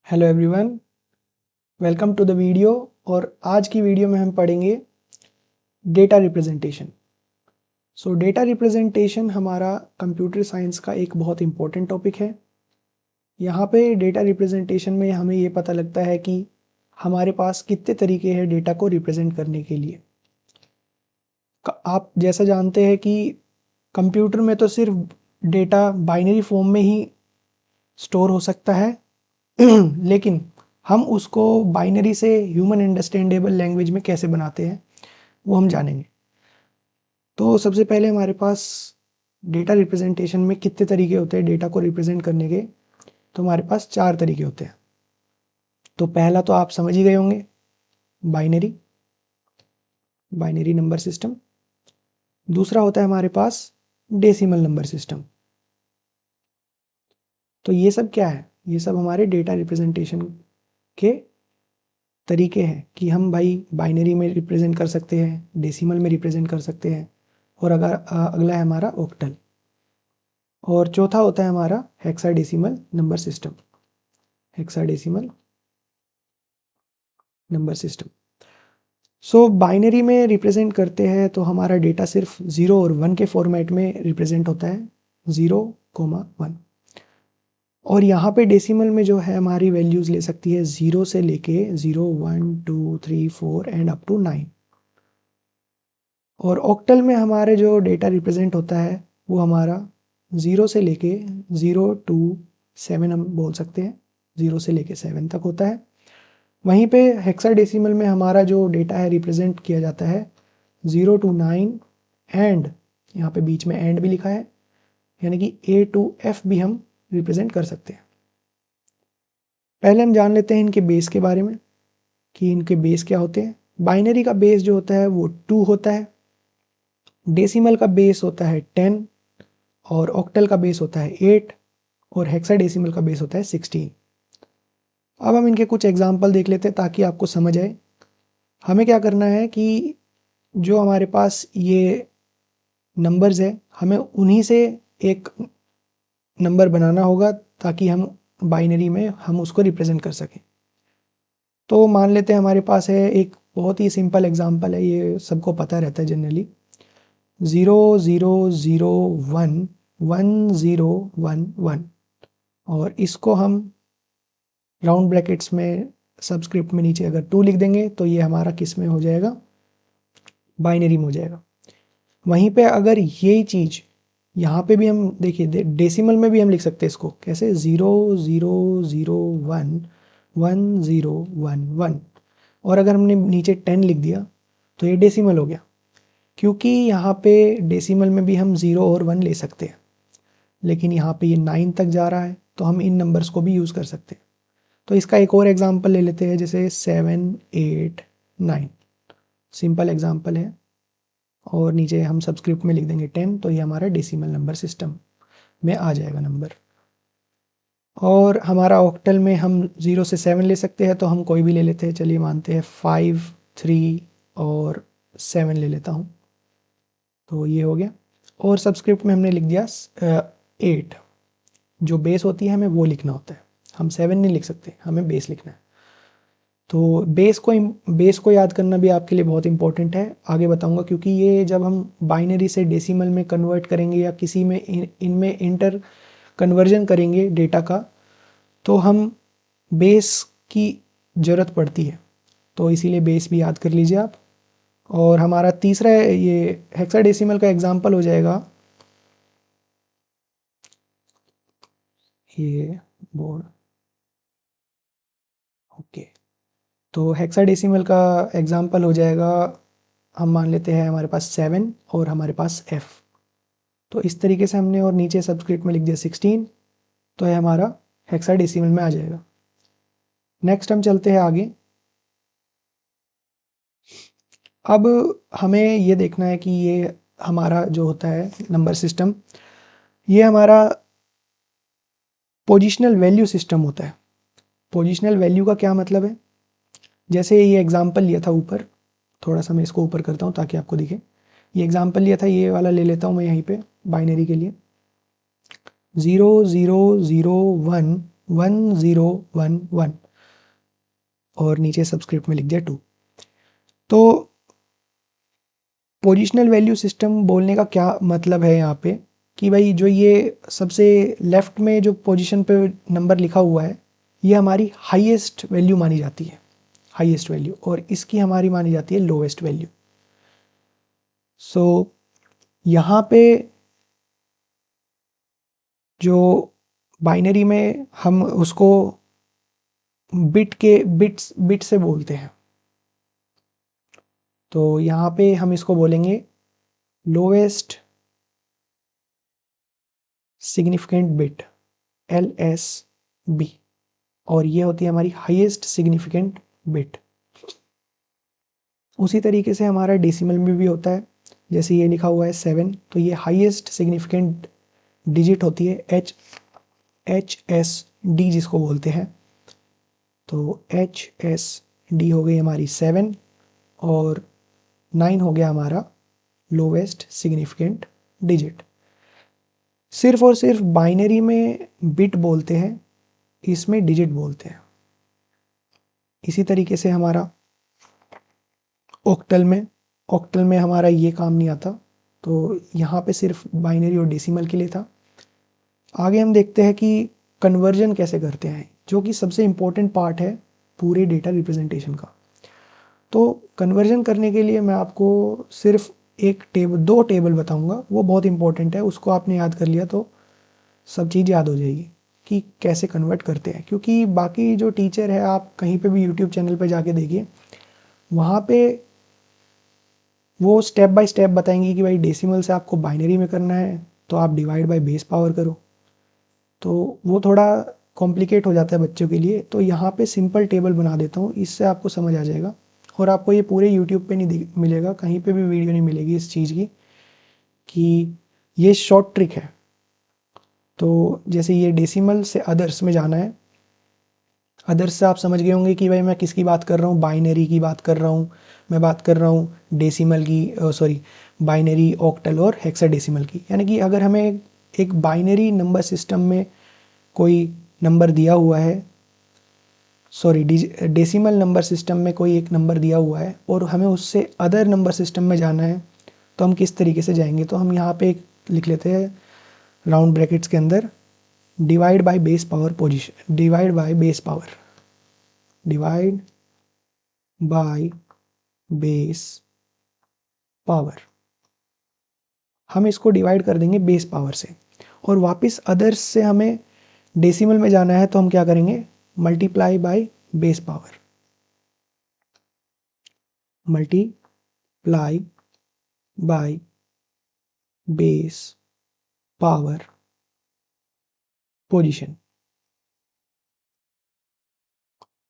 Hello everyone, welcome to the video. और आज की वीडियो में हम पढ़ेंगे डेटा रिप्रेजेंटेशन। डेटा रिप्रेजेंटेशन हमारा कंप्यूटर साइंस का एक बहुत इम्पोर्टेंट टॉपिक है। यहाँ पे डेटा रिप्रेजेंटेशन में हमें ये पता लगता है कि हमारे पास कितने तरीके हैं डेटा को रिप्रेजेंट करने के लिए। आप जैसा जानते हैं कि कंप्यूटर में तो सिर्फ डेटा बाइनरी फॉर्म में ही स्टोर हो सकता है लेकिन हम उसको बाइनरी से ह्यूमन अंडरस्टैंडेबल लैंग्वेज में कैसे बनाते हैं वो हम जानेंगे। तो सबसे पहले हमारे पास डेटा रिप्रेजेंटेशन में कितने तरीके होते हैं डेटा को रिप्रेजेंट करने के। तो हमारे पास 4 तरीके होते हैं। तो पहला तो आप समझ ही गए होंगे, बाइनरी बाइनरी नंबर सिस्टम। दूसरा होता है हमारे पास डेसिमल नंबर सिस्टम। तो ये सब क्या है? ये सब हमारे डेटा रिप्रेजेंटेशन के तरीके हैं कि हम भाई बाइनरी में रिप्रेजेंट कर सकते हैं, डेसिमल में रिप्रेजेंट कर सकते हैं, और अगला है हमारा ऑक्टल, और चौथा होता है हमारा hexadecimal number system. Hexadecimal number system. Binary में रिप्रेजेंट करते हैं तो हमारा डेटा सिर्फ 0 और 1 के फॉर्मेट में रिप्रेजेंट होता है, 0,1। और यहाँ पे डेसिमल में जो है हमारी वैल्यूज़ ले सकती है 0 से लेके 0, 1, 2, 3, 4 एंड अप टू 9। और ऑक्टल में हमारे जो डेटा रिप्रेजेंट होता है वो हमारा 0 से लेके 0 टू 7 हम बोल सकते हैं, 0 से लेके 7 तक होता है। वहीं पे हेक्साडेसिमल में हमारा जो डेटा है रिप्रेजेंट किया जाता है 0 टू 9 एंड यहाँ पे बीच में एंड भी लिखा है, यानी कि A टू F भी हम रिप्रेजेंट कर सकते हैं। पहले हम जान लेते हैं इनके बेस के बारे में कि इनके बेस क्या होते हैं। बाइनरी का बेस जो होता है वो 2 होता है, डेसिमल का बेस होता है 10, और ऑक्टल का बेस होता है 8, और हेक्साडेसिमल का बेस होता है 16। अब हम इनके कुछ एग्जाम्पल देख लेते हैं ताकि आपको समझ आए। हमें क्या करना है कि जो हमारे पास ये नंबर्स है हमें उन्हीं से एक नंबर बनाना होगा ताकि हम बाइनरी में हम उसको रिप्रेजेंट कर सकें। तो मान लेते हैं हमारे पास है एक बहुत ही सिंपल एग्जांपल है, ये सबको पता रहता है जनरली, 00011011, और इसको हम राउंड ब्रैकेट्स में सबस्क्रिप्ट में नीचे अगर 2 लिख देंगे तो ये हमारा किस में हो जाएगा, बाइनरी में हो जाएगा। वहीं पे अगर यही चीज़ यहाँ पे भी हम देखिए डेसिमल में भी हम लिख सकते हैं इसको कैसे, 00011011, और अगर हमने नीचे 10 लिख दिया तो ये डेसिमल हो गया, क्योंकि यहाँ पे डेसिमल में भी हम 0 और 1 ले सकते हैं, लेकिन यहाँ पे ये 9 तक जा रहा है तो हम इन नंबर्स को भी यूज़ कर सकते हैं। तो इसका एक और एग्जांपल ले लेते हैं, जैसे 7, 8, 9, सिंपल एग्जांपल है, और नीचे हम सबस्क्रिप्ट में लिख देंगे 10, तो ये हमारा डेसिमल नंबर सिस्टम में आ जाएगा नंबर। और हमारा ऑक्टल में हम 0 से 7 ले सकते हैं, तो हम कोई भी ले लेते हैं, चलिए मानते हैं 5, 3 और 7 ले लेता हूँ, तो ये हो गया। और सबस्क्रिप्ट में हमने लिख दिया 8, जो बेस होती है हमें वो लिखना होता है, हम 7 नहीं लिख सकते, हमें बेस लिखना है। तो बेस को याद करना भी आपके लिए बहुत इंपॉर्टेंट है, आगे बताऊंगा, क्योंकि ये जब हम बाइनरी से डेसिमल में कन्वर्ट करेंगे या किसी में इनमें इंटर कन्वर्जन करेंगे डेटा का, तो हम बेस की ज़रूरत पड़ती है, तो इसीलिए बेस भी याद कर लीजिए आप। और हमारा तीसरा ये हेक्साडेसिमल का एग्जांपल हो जाएगा, ये बोर्ड, ओके। तो हेक्साडेसिमल का एग्जांपल हो जाएगा, हम मान लेते हैं हमारे पास 7 और हमारे पास F, तो इस तरीके से हमने, और नीचे सबस्क्रिप्ट में लिख दिया 16, तो ये हमारा हेक्साडेसिमल में आ जाएगा। नेक्स्ट हम चलते हैं आगे। अब हमें ये देखना है कि ये हमारा जो होता है नंबर सिस्टम, ये हमारा पोजिशनल वैल्यू सिस्टम होता है। पोजिशनल वैल्यू का क्या मतलब है, जैसे ये एग्जांपल लिया था ऊपर, थोड़ा सा मैं इसको ऊपर करता हूँ ताकि आपको दिखे। ये एग्जांपल लिया था, ये वाला ले लेता हूँ मैं यहीं पे बाइनरी के लिए, 0001 1011 और नीचे सबस्क्रिप्ट में लिख दिया 2। तो पोजिशनल वैल्यू सिस्टम बोलने का क्या मतलब है यहाँ पे कि भाई जो ये सबसे लेफ्ट में जो पोजीशन पे नंबर लिखा हुआ है ये हमारी हाईएस्ट वैल्यू मानी जाती है, हाईएस्ट वैल्यू, और इसकी हमारी मानी जाती है लोवेस्ट वैल्यू। सो यहाँ पे जो बाइनरी में हम उसको बिट से बोलते हैं, तो यहाँ पे हम इसको बोलेंगे लोवेस्ट सिग्निफिकेंट बिट, LSB, और ये होती है हमारी हाईएस्ट सिग्निफिकेंट बिट। उसी तरीके से हमारा डेसिमल में भी होता है, जैसे ये लिखा हुआ है 7, तो ये हाईएस्ट सिग्निफिकेंट डिजिट होती है HSD जिसको बोलते हैं। तो HSD हो गई हमारी 7 और 9 हो गया हमारा लोवेस्ट सिग्निफिकेंट डिजिट। सिर्फ और सिर्फ बाइनरी में बिट बोलते हैं, इसमें डिजिट बोलते हैं। इसी तरीके से हमारा ऑक्टल में हमारा ये काम नहीं आता, तो यहाँ पे सिर्फ बाइनरी और डेसिमल के लिए था। आगे हम देखते हैं कि कन्वर्जन कैसे करते हैं, जो कि सबसे इम्पोर्टेंट पार्ट है पूरे डेटा रिप्रेजेंटेशन का। तो कन्वर्जन करने के लिए मैं आपको सिर्फ दो टेबल बताऊंगा, वो बहुत इंपॉर्टेंट है, उसको आपने याद कर लिया तो सब चीज़ याद हो जाएगी कि कैसे कन्वर्ट करते हैं। क्योंकि बाकी जो टीचर है, आप कहीं पे भी यूट्यूब चैनल पे जाके देखिए, वहाँ पे वो स्टेप बाय स्टेप बताएंगे कि भाई डेसिमल से आपको बाइनरी में करना है तो आप डिवाइड बाय बेस पावर करो, तो वो थोड़ा कॉम्प्लिकेट हो जाता है बच्चों के लिए। तो यहाँ पे सिंपल टेबल बना देता हूँ, इससे आपको समझ आ जाएगा। और आपको ये पूरे यूट्यूब पे नहीं मिलेगा, कहीं पे भी वीडियो नहीं मिलेगी इस चीज़ की, कि ये शॉर्ट ट्रिक है। तो जैसे ये डेसिमल से अदर्स में जाना है, अदर्स से आप समझ गए होंगे कि भाई मैं किसकी बात कर रहा हूँ, बाइनरी की बात कर रहा हूँ, मैं बात कर रहा हूँ डेसिमल की, सॉरी बाइनरी, ऑक्टल और हेक्साडेसिमल की। यानी कि अगर हमें एक बाइनरी नंबर सिस्टम में कोई नंबर दिया हुआ है, सॉरी डेसिमल नंबर सिस्टम में कोई एक नंबर दिया हुआ है और हमें उससे अदर नंबर सिस्टम में जाना है, तो हम किस तरीके से जाएंगे। तो हम यहाँ पे एक लिख लेते हैं राउंड ब्रैकेट्स के अंदर, divide by base power position, divide by base power, divide by base power. हम इसको डिवाइड कर देंगे बेस पावर से, और वापस अदर्स से हमें डेसिमल में जाना है, तो हम क्या करेंगे, multiply by base power, multiply by base power position.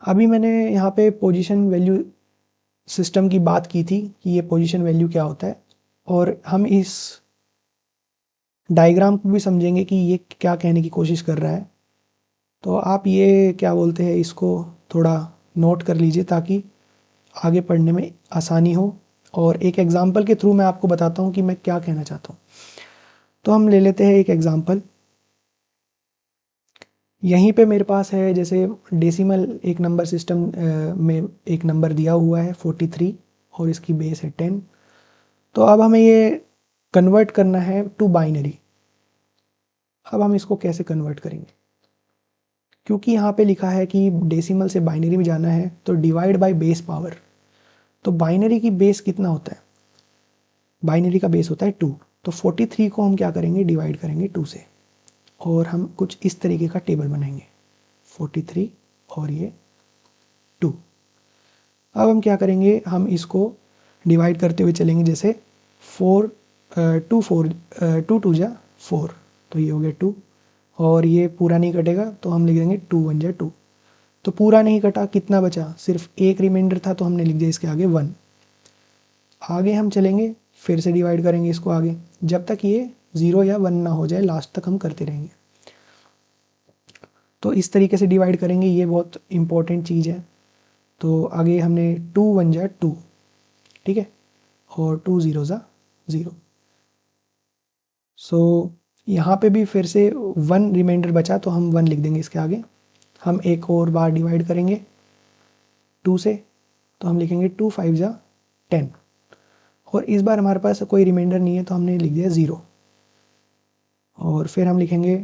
अभी मैंने यहाँ पे पोजीशन वैल्यू सिस्टम की बात की थी कि ये पोजीशन वैल्यू क्या होता है, और हम इस डायग्राम को भी समझेंगे कि ये क्या कहने की कोशिश कर रहा है। तो आप ये क्या बोलते हैं, इसको थोड़ा नोट कर लीजिए ताकि आगे पढ़ने में आसानी हो, और एक एग्जांपल के थ्रू मैं आपको बताता हूँ कि मैं क्या कहना चाहता हूँ। तो हम ले लेते हैं एक एग्जांपल। यहीं पे मेरे पास है, जैसे डेसिमल एक नंबर सिस्टम में एक नंबर दिया हुआ है 43 और इसकी बेस है 10। तो अब हमें ये कन्वर्ट करना है टू बाइनरी। अब हम इसको कैसे कन्वर्ट करेंगे, क्योंकि यहाँ पे लिखा है कि डेसिमल से बाइनरी में जाना है तो डिवाइड बाय बेस पावर। तो बाइनरी की बेस कितना होता है, बाइनरी का बेस होता है 2। तो 43 को हम क्या करेंगे, डिवाइड करेंगे 2 से, और हम कुछ इस तरीके का टेबल बनाएंगे, 43 और ये 2। अब हम क्या करेंगे, हम इसको डिवाइड करते हुए चलेंगे, जैसे 4 टू टू जा 4, तो ये हो गया 2, और ये पूरा नहीं कटेगा तो हम लिख देंगे 2 1 जा 2। तो पूरा नहीं कटा, कितना बचा, सिर्फ एक रिमाइंडर था, तो हमने लिख दिया इसके आगे 1। आगे हम चलेंगे, फिर से डिवाइड करेंगे इसको आगे, जब तक ये 0 या 1 ना हो जाए, लास्ट तक हम करते रहेंगे। तो इस तरीके से डिवाइड करेंगे, ये बहुत इंपॉर्टेंट चीज़ है। तो आगे हमने 2 1 जा 2, ठीक है, और 2 0 जा 0। सो यहाँ पे भी फिर से 1 रिमाइंडर बचा, तो हम 1 लिख देंगे इसके आगे। हम एक और बार डिवाइड करेंगे 2 से, तो हम लिखेंगे 2 5 जा 10, और इस बार हमारे पास कोई रिमाइंडर नहीं है तो हमने लिख दिया 0। और फिर हम लिखेंगे,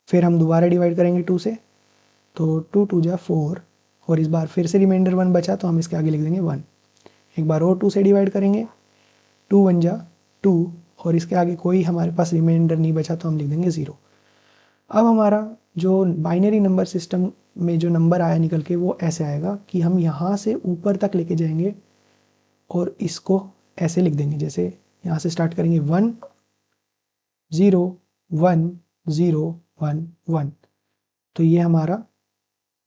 फिर हम दोबारा डिवाइड करेंगे 2 से, तो 2 2 जा 4, और इस बार फिर से रिमाइंडर 1 बचा तो हम इसके आगे लिख देंगे 1। एक बार और 2 से डिवाइड करेंगे, 2 1 जा 2, और इसके आगे कोई हमारे पास रिमाइंडर नहीं बचा तो हम लिख देंगे 0। अब हमारा जो बाइनरी नंबर सिस्टम में जो नंबर आया निकल के वो ऐसे आएगा कि हम यहाँ से ऊपर तक लेके जाएंगे और इसको ऐसे लिख देंगे, जैसे यहाँ से स्टार्ट करेंगे 1 0 1 0 1 1, तो ये हमारा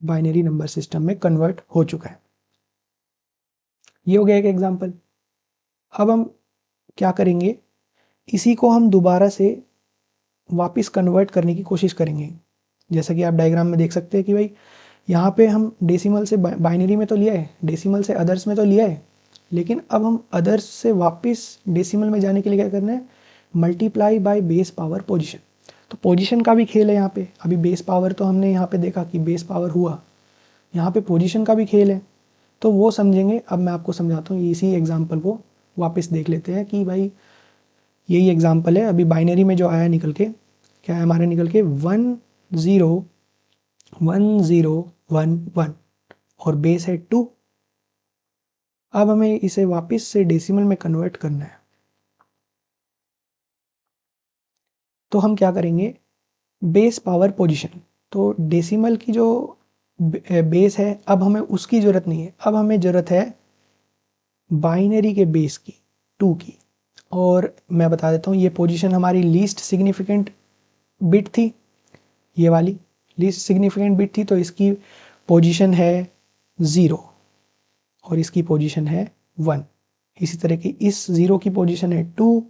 बाइनरी नंबर सिस्टम में कन्वर्ट हो चुका है। ये हो गया एक एग्जांपल। अब हम क्या करेंगे, इसी को हम दोबारा से वापस कन्वर्ट करने की कोशिश करेंगे। जैसा कि आप डायग्राम में देख सकते हैं कि भाई यहाँ पे हम डेसिमल से बाइनरी में तो लिया है, डेसिमल से अदर्स में तो लिया है, लेकिन अब हम अदर्स से वापस डेसिमल में जाने के लिए क्या करना है, multiply by base power position. तो पोजीशन का भी खेल है यहाँ पे। अभी बेस पावर तो हमने यहाँ पे देखा कि बेस पावर हुआ, यहाँ पे पोजीशन का भी खेल है, तो वो समझेंगे। अब मैं आपको समझाता हूँ, इसी एग्जाम्पल को वापस देख लेते हैं कि भाई यही एग्जाम्पल है। अभी बाइनरी में जो आया निकल के, क्या है हमारा निकल के 1 0 1 0 1 1, और बेस है 2। अब हमें इसे वापस से डेसिमल में कन्वर्ट करना है, तो हम क्या करेंगे, बेस पावर पोजीशन। तो डेसिमल की जो बेस है अब हमें उसकी ज़रूरत नहीं है, अब हमें ज़रूरत है बाइनरी के बेस की, 2 की। और मैं बता देता हूँ, ये पोजीशन हमारी लीस्ट सिग्निफिकेंट बिट थी, ये वाली लीस्ट सिग्निफिकेंट बिट थी, तो इसकी पोजीशन है 0 और इसकी पोजीशन है 1। इसी तरह की इस 0 की पोजीशन है 2।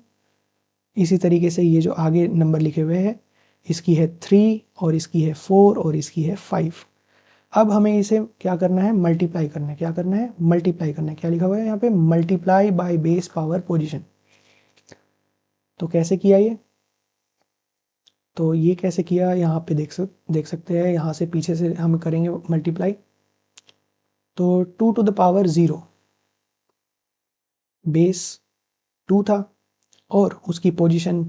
इसी तरीके से ये जो आगे नंबर लिखे हुए हैं, इसकी है 3 और इसकी है 4 और इसकी है 5। अब हमें इसे क्या करना है, मल्टीप्लाई करना है। क्या करना है, मल्टीप्लाई करना है। क्या लिखा हुआ है यहाँ पे, multiply by base power position. तो कैसे किया ये, तो ये कैसे किया यहाँ पे देख सकते हैं। यहाँ से पीछे से हम करेंगे मल्टीप्लाई, तो 2 टू द पावर 0, बेस 2 था और उसकी पोजीशन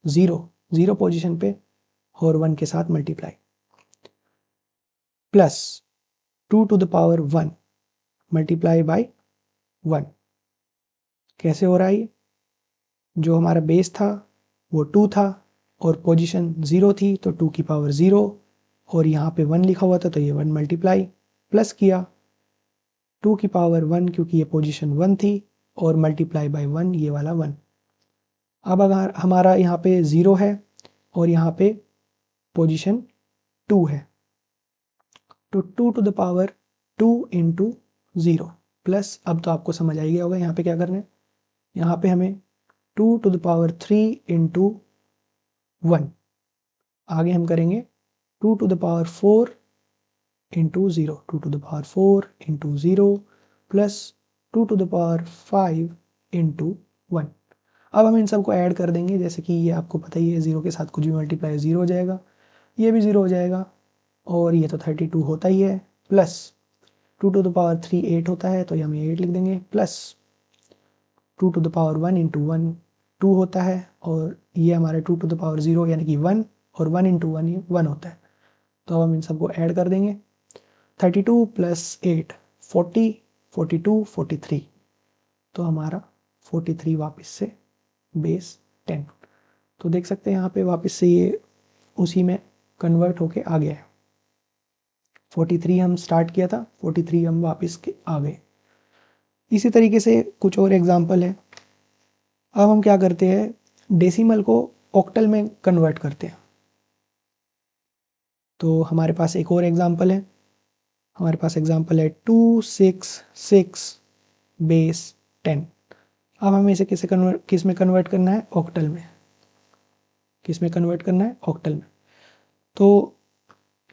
0 पोजीशन पे और 1 के साथ multiply, plus 2 to the power 1 multiply by 1। कैसे हो रहा है ये, जो हमारा बेस था वो 2 था और पोजीशन 0 थी, तो 2 की पावर 0, और यहाँ पे 1 लिखा हुआ था तो ये 1 मल्टीप्लाई, प्लस किया 2 की पावर 1 क्योंकि ये पोजीशन 1 थी, और मल्टीप्लाई बाय 1 ये वाला 1। अब अगर हमारा यहाँ पे 0 है और यहाँ पे पोजीशन 2 है, तो 2 to the power 2 into 0 plus, अब तो आपको समझ आ ही गया होगा यहाँ पे क्या करना है। यहाँ पे हमें 2 टू द पावर 3 इंटू 1, आगे हम करेंगे 2 to the power 4 into 0, 2 to the power 4 into 0 plus 2 to the power 5 into 1। अब हम इन सबको ऐड कर देंगे, जैसे कि ये आपको पता ही है, 0 के साथ कुछ भी मल्टीप्लाई 0 हो जाएगा, ये भी 0 हो जाएगा, और ये तो 32 होता ही है, प्लस 2 टू द पावर 3 8 होता है, तो ये हम 8 लिख देंगे, plus 2 to the power 1 into 1 2 होता है, और ये हमारा 2 टू द पावर 0 यानी कि 1, और 1 इंटू 1 ये 1 होता है। तो अब हम इन सबको ऐड कर देंगे, 32 प्लस 8 40, 42 43, तो हमारा 43 वापस से बेस 10। तो देख सकते हैं यहाँ पे वापस से ये उसी में कन्वर्ट होके आ गया है। 43 हम स्टार्ट किया था, 43 हम वापस के आ गए। इसी तरीके से कुछ और एग्जांपल है। अब हम क्या करते हैं, डेसिमल को ऑक्टल में कन्वर्ट करते हैं। तो हमारे पास एक और एग्जांपल है, हमारे पास एग्जांपल है 266 बेस 10। अब हमें इसे किस में कन्वर्ट करना है, ऑक्टल में। किस में कन्वर्ट करना है, ऑक्टल में। तो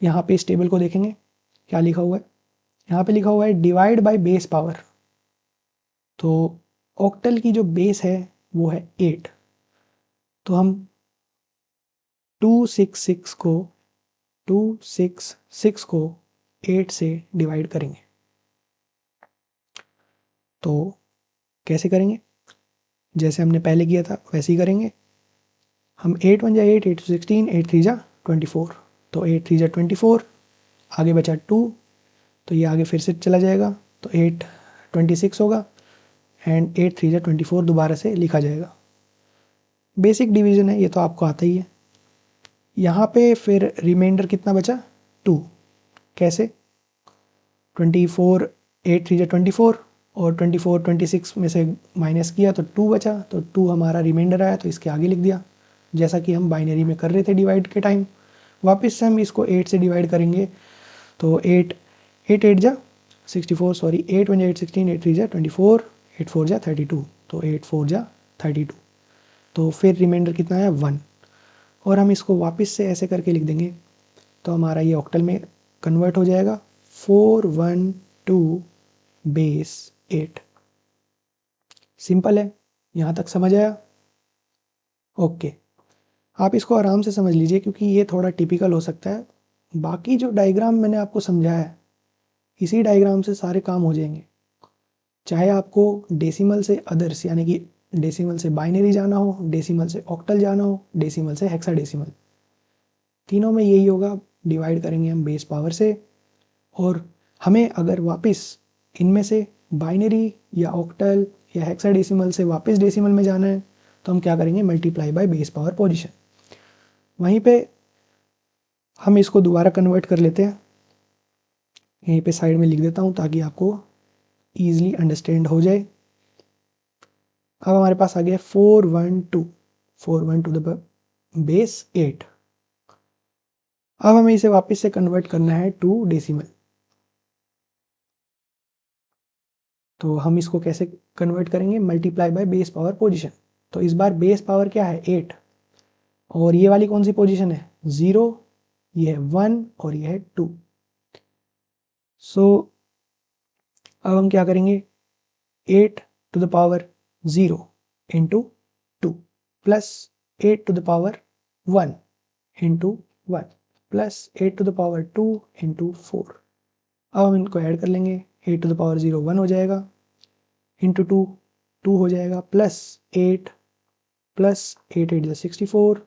यहाँ पे इस टेबल को देखेंगे, क्या लिखा हुआ है, यहाँ पे लिखा हुआ है डिवाइड बाय बेस पावर। तो ऑक्टल की जो बेस है वो है 8, तो हम 266 को 2 6 6 को 8 से डिवाइड करेंगे। तो कैसे करेंगे? जैसे हमने पहले किया था वैसे ही करेंगे। हम 8 1 जा 8, 8 16, 8 3 जा 24, तो 8 3 जा 24, आगे बचा 2, तो ये आगे फिर से चला जाएगा, तो 8 26 होगा एंड 8 3 जा 24 दोबारा से लिखा जाएगा। बेसिक डिवीजन है, ये तो आपको आता ही है। यहाँ पे फिर रिमाइंडर कितना बचा? 2। कैसे? 24 8 3 जा 24 और 24 26 में से माइनस किया तो 2 बचा, तो 2 हमारा रिमाइंडर आया तो इसके आगे लिख दिया, जैसा कि हम बाइनरी में कर रहे थे डिवाइड के टाइम। वापस से हम इसको 8 से डिवाइड करेंगे, तो 8 8 8 जा 64, सॉरी 8 1 जा 8 16, 8 3 जा 24, 8 4 जा 32, तो 8 4 जा 32, तो फिर रिमाइंडर कितना आया? 1। और हम इसको वापस से ऐसे करके लिख देंगे, तो हमारा ये ऑक्टल में कन्वर्ट हो जाएगा 412 बेस 8। सिंपल है, यहाँ तक समझ आया? ओके, आप इसको आराम से समझ लीजिए क्योंकि ये थोड़ा टिपिकल हो सकता है। बाकी जो डायग्राम मैंने आपको समझाया है, इसी डायग्राम से सारे काम हो जाएंगे। चाहे आपको डेसिमल से अदर्स यानी कि डेसिमल से बाइनरी जाना हो, डेसिमल से ऑक्टल जाना हो, डेसिमल से हेक्साडेसिमल, तीनों में यही होगा। डिवाइड करेंगे हम बेस पावर से, और हमें अगर वापस इनमें से बाइनरी या ऑक्टल या हेक्साडेसिमल से वापस डेसिमल में जाना है तो हम क्या करेंगे? Multiply by base power position. वहीं पे हम इसको दोबारा कन्वर्ट कर लेते हैं, यहीं पे साइड में लिख देता हूँ ताकि आपको ईजिली अंडरस्टैंड हो जाए। अब हमारे पास आ गया 412 द बेस 8। अब हमें इसे वापस से कन्वर्ट करना है टू डेसिमल। तो हम इसको कैसे कन्वर्ट करेंगे? Multiply by base power position. तो इस बार बेस पावर क्या है? 8, और ये वाली कौन सी पोजीशन है? 0, ये है 1 और ये है 2। सो अब हम क्या करेंगे? 8 to the power 0 into 2 plus 8 to the power 1 into 1 plus 8 to the power 2 into 4। अब हम इनको ऐड कर लेंगे, 8 टू द पावर 0 1 हो जाएगा, इंटू 2 2 हो जाएगा, प्लस 8 8 8 64,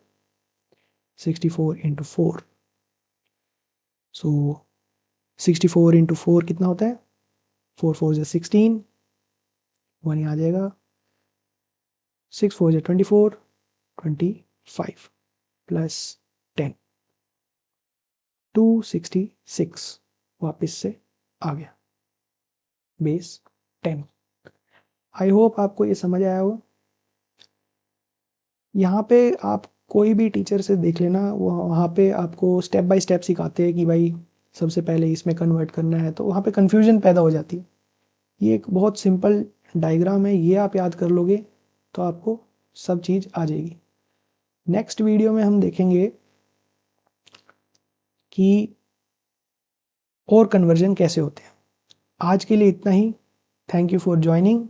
64 इंटू 4। सो 64 इंटू 4 कितना होता है? 4 4 16, 1 यहाँ आ जाएगा, 6 4 24, 25 प्लस 10, 266 वापस से आ गया बेस 10। आई होप आपको ये समझ आया होगा। यहाँ पे आप कोई भी टीचर से देख लेना, वो वहाँ पे आपको स्टेप बाय स्टेप सिखाते हैं कि भाई सबसे पहले इसमें कन्वर्ट करना है, तो वहाँ पे कन्फ्यूजन पैदा हो जाती है। ये एक बहुत सिंपल डायग्राम है, ये आप याद कर लोगे तो आपको सब चीज़ आ जाएगी। नेक्स्ट वीडियो में हम देखेंगे कि और कन्वर्जन कैसे होते हैं। आज के लिए इतना ही। Thank you for joining.